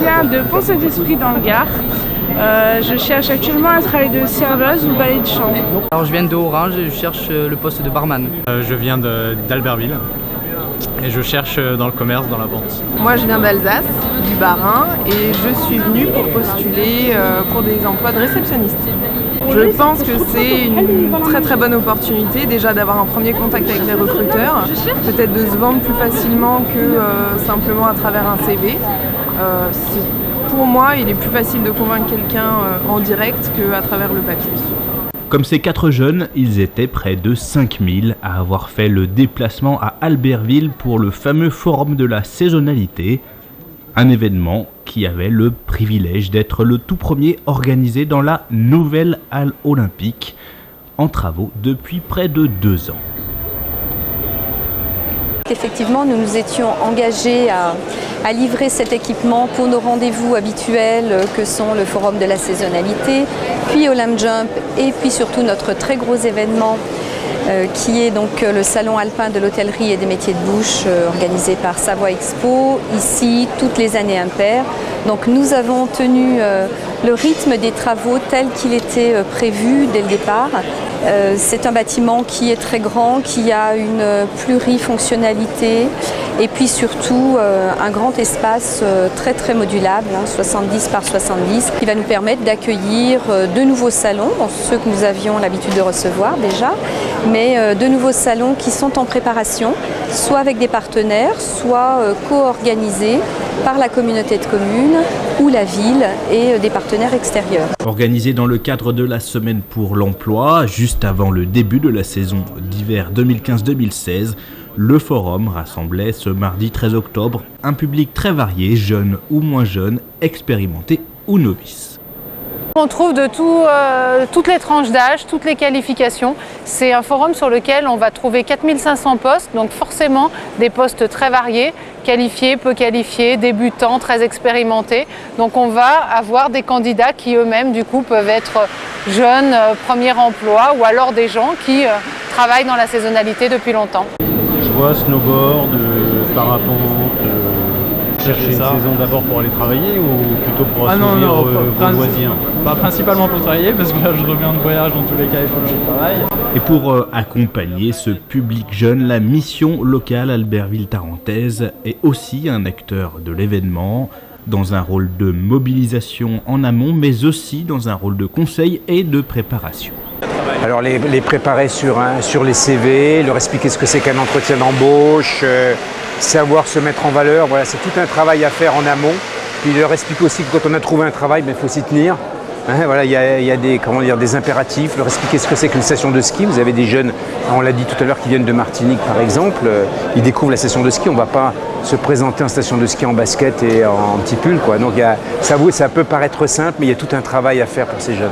viens de Pont-Saint-Esprit dans le Gard. Je cherche actuellement un travail de serveuse ou valet de chambre. Alors je viens d'Orange et je cherche le poste de barman. Je viens d'Albertville et je cherche dans le commerce, dans la vente. Moi je viens d'Alsace, du Bas-Rhin, et je suis venue pour postuler pour des emplois de réceptionniste. Je pense que c'est une très bonne opportunité déjà d'avoir un premier contact avec les recruteurs, peut-être de se vendre plus facilement que simplement à travers un CV. Pour moi, il est plus facile de convaincre quelqu'un en direct qu'à travers le papier. Comme ces 4 jeunes, ils étaient près de 5000 à avoir fait le déplacement à Albertville pour le fameux forum de la saisonnalité, un événement qui avait le privilège d'être le tout premier organisé dans la nouvelle halle olympique, en travaux depuis près de 2 ans. Effectivement, nous nous étions engagés à livrer cet équipement pour nos rendez-vous habituels que sont le Forum de la saisonnalité, puis Olymp Jump et puis surtout notre très gros événement qui est donc le Salon alpin de l'hôtellerie et des métiers de bouche organisé par Savoie Expo, ici toutes les années impaires. Donc nous avons tenu le rythme des travaux tel qu'il était prévu dès le départ. C'est un bâtiment qui est très grand, qui a une plurifonctionnalité et puis surtout un grand espace très modulable, 70 par 70, qui va nous permettre d'accueillir de nouveaux salons, ceux que nous avions l'habitude de recevoir déjà, mais de nouveaux salons qui sont en préparation, soit avec des partenaires, soit co-organisés par la communauté de communes ou la ville et des partenaires extérieurs. Organisé dans le cadre de la Semaine pour l'Emploi, juste avant le début de la saison d'hiver 2015-2016, le forum rassemblait ce mardi 13 octobre un public très varié, jeunes ou moins jeunes, expérimentés ou novices. On trouve de toutes les tranches d'âge, toutes les qualifications. C'est un forum sur lequel on va trouver 4500 postes, donc forcément des postes très variés, qualifiés, peu qualifiés, débutants, très expérimentés. Donc on va avoir des candidats qui eux-mêmes du coup peuvent être jeunes, premier emploi, ou alors des gens qui travaillent dans la saisonnalité depuis longtemps. Je vois snowboard, parapente. Chercher une saison d'abord pour aller travailler ou plutôt pour assouvir vos loisirs? Principalement pour travailler parce que là je reviens de voyage, dans tous les cas il faut que je travaille. Et pour accompagner ce public jeune, la mission locale Albertville-Tarentaise est aussi un acteur de l'événement, dans un rôle de mobilisation en amont, mais aussi dans un rôle de conseil et de préparation. Alors les préparer sur les CV, leur expliquer ce que c'est qu'un entretien d'embauche, savoir se mettre en valeur, voilà, c'est tout un travail à faire en amont. Puis leur expliquer aussi que quand on a trouvé un travail, il faut s'y tenir. Voilà, il y a des impératifs, leur expliquer ce que c'est qu'une station de ski. Vous avez des jeunes, on l'a dit tout à l'heure, qui viennent de Martinique par exemple, ils découvrent la station de ski, on ne va pas se présenter en station de ski en basket et en petit pull, quoi. Donc ça peut paraître simple, mais il y a tout un travail à faire pour ces jeunes.